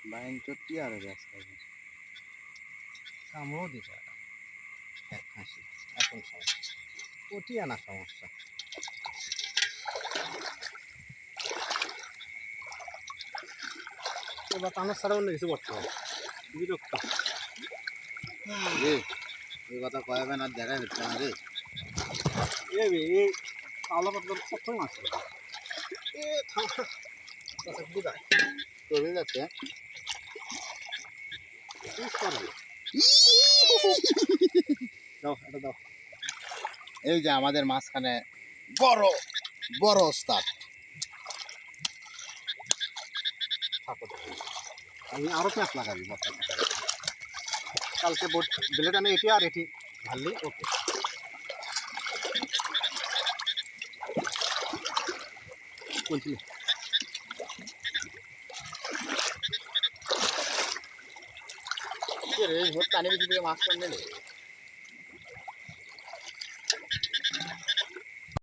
বাইন চত্তি আর ব্যস্ত কামড়ও দিছে এক হাসি এখন সমস্যা কোটি আনা সমস্যা এবার কামড় ছাড়া অন্য কিছু করতে হবে বিরক্ত রে এই কথা কয়াবেন আর দেখা হচ্ছে না রে এই পাওলা পাতলা সবসময় মাছ এ থামা বিদায় চলে যাচ্ছে দাও এটা দাও এই যে আমাদের মাঝখানে বড় বড় ওস্তাদ আমি আরো পেঁয়াজ লাগাবি কালকে ব্লেড আনে এটি আর এটি ঢাললেই ওকে বলছিলি রে ভোট টানে বেশি থেকে মাছ টান নিলে